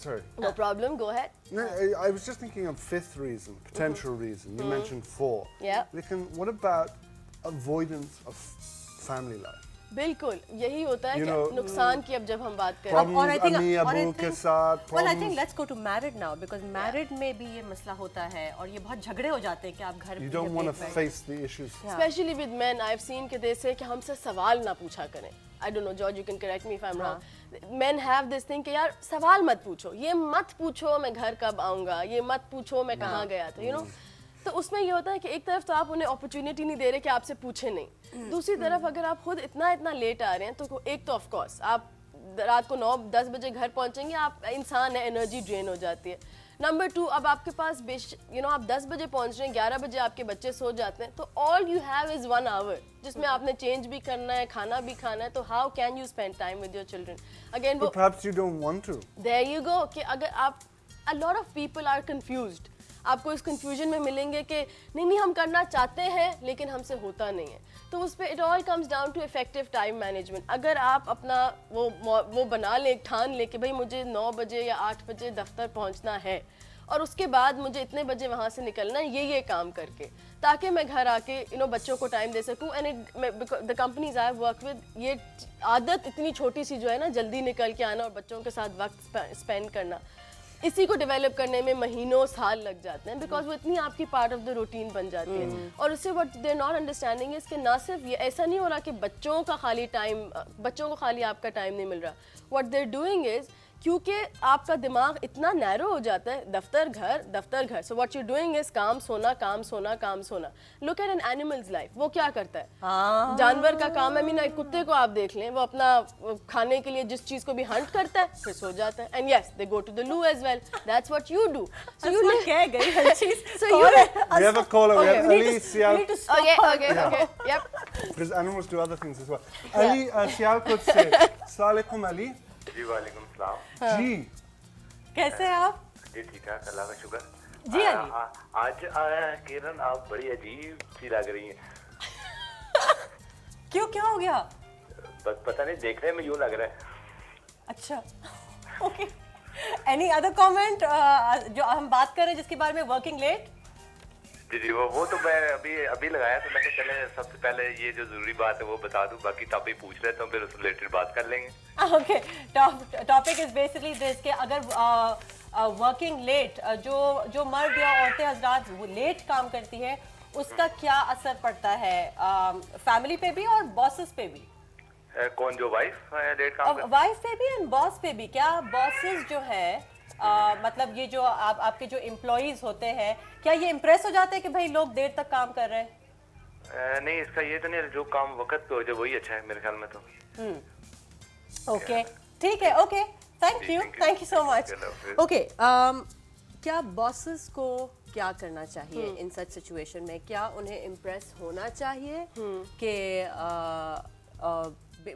sorry. No problem, go ahead. No, I was just thinking of fifth reason, potential reason. You mentioned 4. Yeah. Lekin, what about avoidance of family life? بالکل یہی ہوتا ہے You کہ know, نقصان کی اب جب ہم بات کریں Problems امی ابو کے ساتھ well I think problems. let's go to married now because married میں بھی یہ مسئلہ ہوتا ہے اور یہ بہت جھگڑے ہو جاتے ہیں کہ آپ گھر You don't want to face the issues. especially with men I've seen کہ they say کہ ہم سے سوال نہ پوچھا کریں. I don't know George you can correct me if I'm wrong. Men have this thing کہ یار سوال مت پوچھو, یہ مت پوچھو میں گھر کب آؤں گا, یہ مت پوچھو میں کہاں گیا تھا, you know. تو اس میں یہ ہوتا ہے کہ ایک طرف تو آپ انہیں اپرچونٹی نہیں دے رہے کہ آپ سے پوچھیں نہیں, دوسری طرف اگر آپ خود اتنا لیٹ آ رہے ہیں تو ایک تو آف کورس آپ رات کو 9-10 بجے گھر پہنچیں گے, آپ انسان ہے, انرجی ڈرین ہو جاتی ہے. نمبر 2, اب آپ کے پاس آپ 10 بجے پہنچ رہے ہیں, 11 بجے آپ کے بچے سو جاتے ہیں, تو all you have is 1 hour جس میں آپ نے چینج بھی کرنا ہے, کھانا بھی کھانا ہے, تو how can you spend time with your children? Again, But perhaps you don't want to. there you go کہ اگر آپ a lot of people are confused. آپ کو اس کنفیوژن میں ملیں گے کہ نہیں ہم کرنا چاہتے ہیں لیکن ہم سے ہوتا نہیں ہے. تو اس پہ it all comes down to effective time management. اگر آپ اپنا وہ بنا لیں, ٹھان لیں کہ بھائی مجھے 9 بجے یا 8 بجے دفتر پہنچنا ہے اور اس کے بعد مجھے اتنے بجے وہاں سے نکلنا ہے یہ کام کر کے, تاکہ میں گھر آ کے بچوں کو ٹائم دے سکوں. And the companies I work with, یہ عادت اتنی چھوٹی سی جو ہے نا, جلدی نکل کے آنا اور بچوں کے ساتھ وقت اسپینڈ کرنا, اسی کو ڈیولپ کرنے میں مہینوں سال لگ جاتے ہیں بیکاز وہ اتنی آپ کی پارٹ آف دا روٹین بن جاتی ہے. اور اس سے what they are not understanding is کہ نہ صرف یہ ایسا نہیں ہو رہا کہ بچوں کو خالی آپ کا ٹائم نہیں مل رہا. What they are doing is کیونکہ آپ کا دماغ اتنا نیرو ہو جاتا ہے, دفتر گھر. So what you doing is کام سونا. Look at an animals life, وہ کیا کرتا ہے, جانور کا کام ہے. ایک کتے کو آپ دیکھ لیں, وہ اپنا کھانے کے لیے جس چیز کو بھی ہنٹ کرتا ہے پھر سو جاتا ہے. And yes they go to the loo as well. That's what you do. So you کہہ گئی ہر چیز. We have a caller. We have Ali Sial. Okay. Yep. Because animals do other things as well. Ali Sialkot se. Assalamu alaikum Ali. جی وعلیکم السلام. جی کیسے ہیں آپ؟ جی ٹھیک ٹھاک, اللہ کا شکر. جی آج کرن آپ بڑی عجیب سی لگ رہی ہیں. کیوں, کیا ہو گیا؟ بس پتہ نہیں, دیکھنے میں یوں لگ رہا ہے. اچھا اوکے. اینی ادر کامنٹ جو ہم بات کر رہے ہیں جس کے بارے میں ورکنگ لیٹ؟ جی وہ تو میں ابھی لگایا, تو میں کہ چلے سب سے پہلے یہ جو ضروری بات ہے وہ بتا دوں, باقی ٹاپک پوچھ لیتا ہوں, پھر اس ریلیٹڈ بات کر لیں گے. Okay, topic is basically this کہ اگر ورکنگ لیٹ جو مرد یا عورتیں حضرات وہ لیٹ کام کرتی ہے, اس کا کیا اثر پڑتا ہے فیملی پہ بھی اور باسز پہ بھی؟ کون, جو وائف لیٹ کام کرتی ہے؟ وائف پہ بھی اینڈ باس پہ بھی. کیا باسز جو ہے مطلب یہ جو آپ کے جو امپلائیز ہوتے ہیں, کیا یہ امپریس ہو جاتے ہیں کہ بھائی لوگ دیر تک کام کر رہے ہیں؟ نہیں, اس کا یہ تو نہیں, جو کام وقت پہ ہو جائے وہی اچھا ہے میرے خیال میں تو. اوکے ٹھیک ہے, okay thank you so much. Okay, کیا باسز کو کیا کرنا چاہیے ان سچ سچویشن میں؟ کیا انہیں امپریس ہونا چاہیے کہ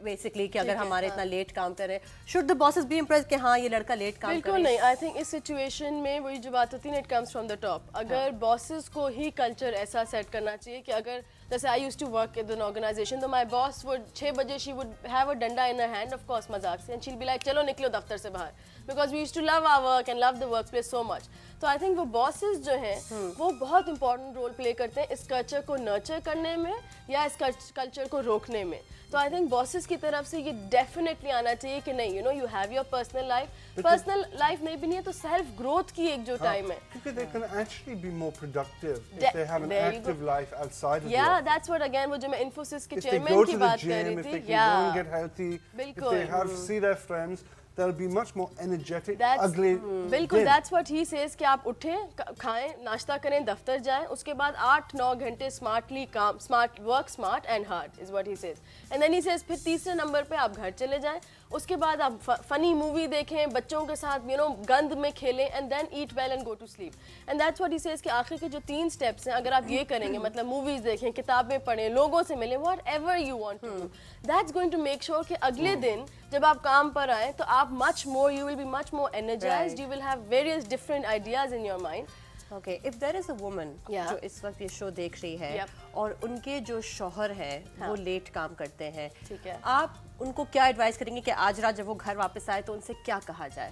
بیسکلی کہ اگر ہمارے اتنا لیٹ کام کر رہے ہیں, should the bosses be impress کہ ہاں یہ لڑکا لیٹ کام کر رہا ہے؟ بالکل نہیں. آئی تھنک اس سچویشن میں وہی جو بات ہوتی ہے نا, it comes from the top. اگر باسز کو ہی کلچر ایسا سیٹ کرنا چاہیے کہ اگر جیسے I use to work in organization, تو مائی باس وڈ 6 بجے she would have a danda in her hand, of course مذاق سے, اینڈ شیل بی لائک چلو نکلو دفتر سے باہر, because we use to love our work and love the work place so much. تو آئی تھنک وہ باسز جو ہیں وہ بہت امپورٹنٹ رول پلے کرتے ہیں اس کلچر کو نرچر کرنے میں یا اس کلچر کو روکنے میں. تو آئی تھنک باسز کی طرف سے یہ ڈیفینیٹلی آنا چاہیے کہ نہیں, you have your personal life نہیں بھی نہیں ہے تو سیلف گروتھ کی ایک جو ٹائم ہے. Because they can actually be more productive if they have an active life outside of work. Yeah, that's what again وہ جو میں انفوسس کے If they چیئرمین go کی to the بات کر gym, رہی if تھی, they can go and get healthy, if بالکل they see their friends, they'll be much more energetic. بالکل that's what he says کہ آپ اٹھیں, کھائیں, ناشتہ کریں, دفتر جائیں, اس کے بعد 8-9 گھنٹے اسمارٹلی کام, work smart and hard is what he says. And then he says پھر تیسرے نمبر پہ آپ گھر چلے جائیں, اس کے بعد آپ فنی مووی دیکھیں, بچوں کے ساتھ گند میں کھیلیں, and then eat well and go to sleep. And that's what he says کہ آخر کے جو 3 اسٹیپس ہیں اگر آپ یہ کریں گے, مطلب موویز دیکھیں, کتابیں پڑھیں, لوگوں سے ملیں, whatever you want to do, that's going to make sure کہ اگلے دن جب آپ کام پر آئیں تو آپ you will be much more energized, you will have various different ideas in your mind. Okay, if there is a woman جو اس وقت یہ شو دیکھ رہی ہے اور ان کے جو شوہر ہے وہ لیٹ کام کرتے ہیں, آپ ان کو کیا ایڈوائز کریں گے کہ آج رات جب وہ گھر واپس آئے تو ان سے کیا کہا جائے؟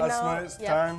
Asma, it's time.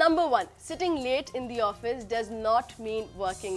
Number 1, sitting late in the office does not mean working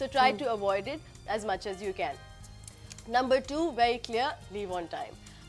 So try to avoid it as much as you can. Number 2, very clear, leave on time.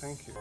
Thank you.